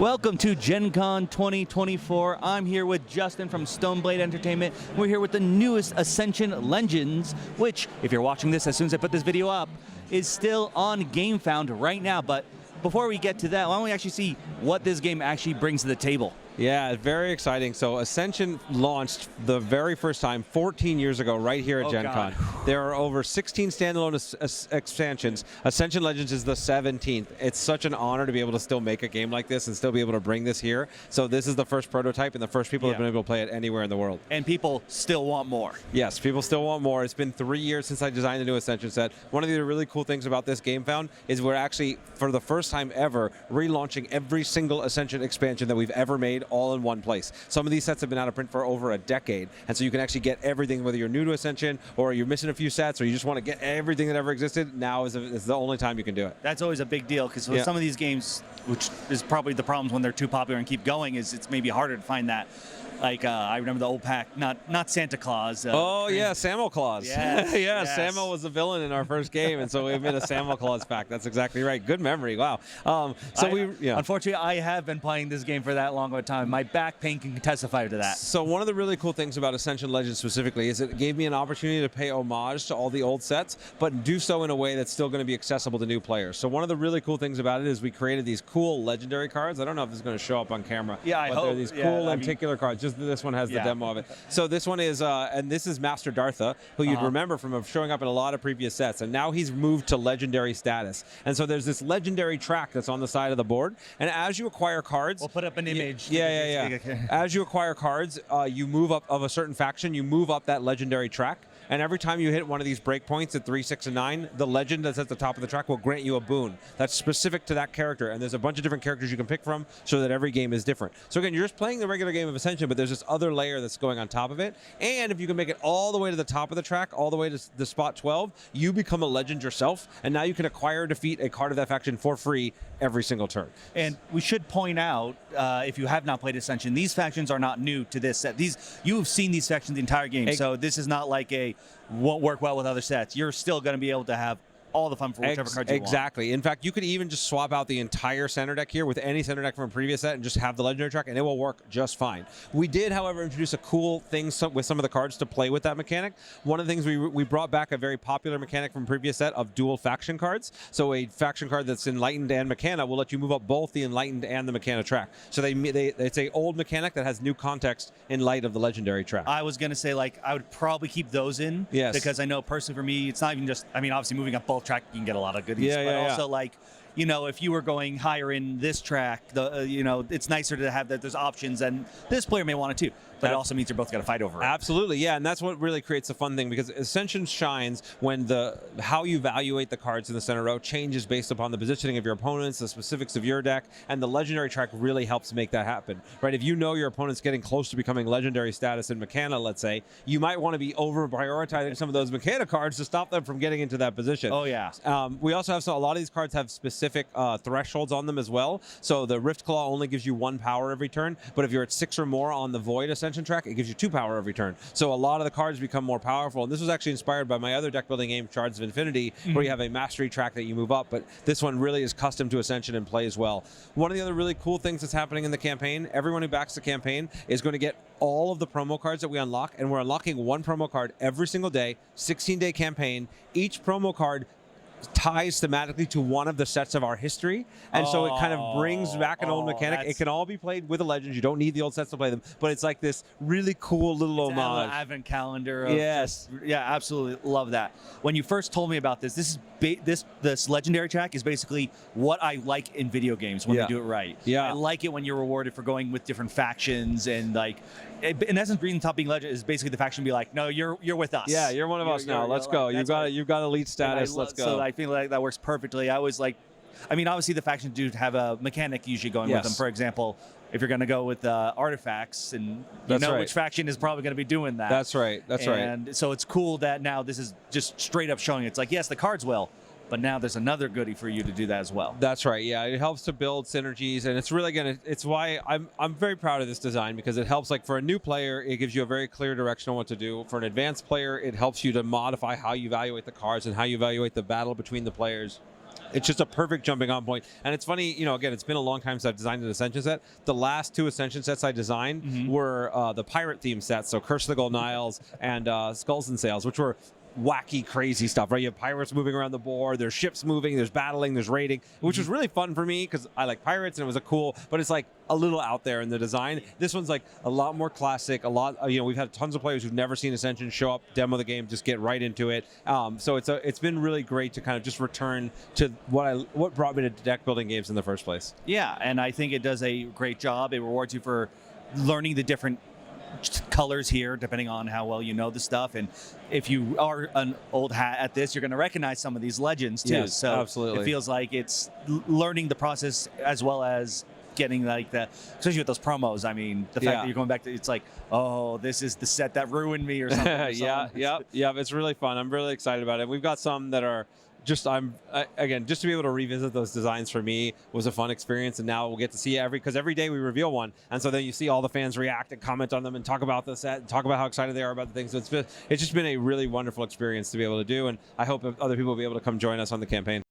Welcome to Gen Con 2024. I'm here with Justin from Stoneblade Entertainment. We're here with the newest Ascension Legends, which, if you're watching this as soon as I put this video up, is still on GameFound right now. But before we get to that, why don't we actually see what this game actually brings to the table? Yeah, very exciting. So Ascension launched the very first time 14 years ago right here at Gen Con. There are over 16 standalone expansions. Ascension Legends is the 17th. It's such an honor to be able to still make a game like this and still be able to bring this here. So this is the first prototype and the first people that have been able to play it anywhere in the world. And people still want more. Yes, people still want more. It's been 3 years since I designed the new Ascension set. One of the really cool things about this GameFound is we're actually, for the first time ever, relaunching every single Ascension expansion that we've ever made all in one place. Some of these sets have been out of print for over a decade, and so you can actually get everything, whether you're new to Ascension or you're missing a few sets or you just want to get everything that ever existed. Now is the only time you can do it. That's always a big deal, because with some of these games, which is probably the problems when they're too popular and keep going, is it's maybe harder to find that. Like, I remember the old pack, not Santa Claus. Oh, yeah, Samuel Claus. Yes, yes. Samuel was the villain in our first game, and so we made a Samuel Claus pack. That's exactly right. Good memory. Wow. Unfortunately, I have been playing this game for that long of a time. My back pain can testify to that. So one of the really cool things about Ascension Legends specifically is it gave me an opportunity to pay homage to all the old sets, but do so in a way that's still going to be accessible to new players. So one of the really cool things about it is we created these cool legendary cards. I don't know if this is going to show up on camera. Yeah, I hope. They're these cool lenticular cards. Just this one has the demo of it. So this one is, and this is Master Dartha, who you'd remember from showing up in a lot of previous sets, and now he's moved to legendary status. And so there's this legendary track that's on the side of the board, and as you acquire cards, we'll put up an image. Yeah. As you acquire cards, you move up of a certain faction, you move up that legendary track. And every time you hit one of these breakpoints at 3, 6, and 9, the legend that's at the top of the track will grant you a boon that's specific to that character. And there's a bunch of different characters you can pick from so that every game is different. So again, you're just playing the regular game of Ascension, but there's this other layer that's going on top of it. And if you can make it all the way to the top of the track, all the way to the spot 12, you become a legend yourself. And now you can acquire or defeat a card of that faction for free every single turn. And we should point out, if you have not played Ascension, these factions are not new to this set. You've seen these factions the entire game, so this is not like won't work well with other sets. You're still going to be able to have all the fun for whichever cards you want. Exactly. In fact, you could even just swap out the entire center deck here with any center deck from a previous set and just have the legendary track, and it will work just fine. We did, however, introduce a cool thing with some of the cards to play with that mechanic. One of the things we brought back a very popular mechanic from a previous set of dual faction cards. So a faction card that's Enlightened and Mechana will let you move up both the Enlightened and the Mechana track. So it's a old mechanic that has new context in light of the legendary track. I was going to say, like, I would probably keep those in. Yes. Because I know personally for me, it's not even just, I mean, obviously moving up both track, you can get a lot of goodies, but also like, you know, if you were going higher in this track, you know, it's nicer to have that there's options, and this player may want it too. But it also means you're both going to fight over it. Absolutely, yeah, and that's what really creates a fun thing, because Ascension shines when how you evaluate the cards in the center row changes based upon the positioning of your opponents, the specifics of your deck, and the legendary track really helps make that happen. Right? If you know your opponent's getting close to becoming legendary status in Mechana, let's say, you might want to be over-prioritizing some of those Mechana cards to stop them from getting into that position. Oh, yeah. We also have a lot of these cards have specific thresholds on them as well. So the Rift Claw only gives you 1 power every turn, but if you're at 6 or more on the Void Ascension track, it gives you 2 power every turn. So a lot of the cards become more powerful, and this was actually inspired by my other deck building game, Shards of Infinity, where you have a mastery track that you move up, but this one really is custom to Ascension and plays well. One of the other really cool things that's happening in the campaign, everyone who backs the campaign is going to get all of the promo cards that we unlock, and we're unlocking 1 promo card every single day, 16-day campaign. Each promo card ties thematically to one of the sets of our history, and so it kind of brings back an old mechanic. It can all be played with the legends. You don't need the old sets to play them, but it's like this really cool little homage. Advent calendar. Yes. Yeah, absolutely love that. When you first told me about this, this legendary track is basically what I like in video games when they do it right. Yeah. I like it when you're rewarded for going with different factions, and like, in essence, Green Top being legend is basically the faction be like, no, you're with us. Yeah, you're one of us now. Let's go. You've got elite status. Let's go. So I feel like that works perfectly. I was like, I mean, obviously the factions do have a mechanic usually going with them. For example, if you're going to go with artifacts, and you know which faction is probably going to be doing that. That's right. That's right. And so it's cool that now this is just straight up showing. It's like, yes, the cards will, but now there's another goodie for you to do that as well. That's right. Yeah, it helps to build synergies, and it's really it's why I'm very proud of this design, because it helps, like, for a new player, it gives you a very clear direction on what to do. For an advanced player, it helps you to modify how you evaluate the cards and how you evaluate the battle between the players. it's just a perfect jumping on point. And it's funny, you know, again, it's been a long time since I've designed an Ascension set. The last 2 Ascension sets I designed were the pirate theme sets, so Curse of the Golden Isles and Skulls and Sails, which were wacky, crazy stuff, right? You have pirates moving around the board, there's ships moving, there's battling, there's raiding, which was really fun for me because I like pirates and it was a cool, but it's like a little out there in the design. This one's like a lot more classic, a lot, you know, we've had tons of players who've never seen Ascension show up, demo the game, just get right into it. So it's been really great to kind of just return to what brought me to deck building games in the first place. Yeah, and I think it does a great job. It rewards you for learning the different colors here, depending on how well you know the stuff. And if you are an old hat at this, you're going to recognize some of these legends too. Yes, so absolutely. It feels like it's learning the process as well as getting like the, especially with those promos. I mean, the fact that you're going back to, it's like, oh, this is the set that ruined me or something. Yeah. It's really fun. I'm really excited about it. We've got some that are just, again, just to be able to revisit those designs for me was a fun experience. And now we'll get to see because every day we reveal one. And so then you see all the fans react and comment on them and talk about the set and talk about how excited they are about the things. So it's just been a really wonderful experience to be able to do. And I hope other people will be able to come join us on the campaign.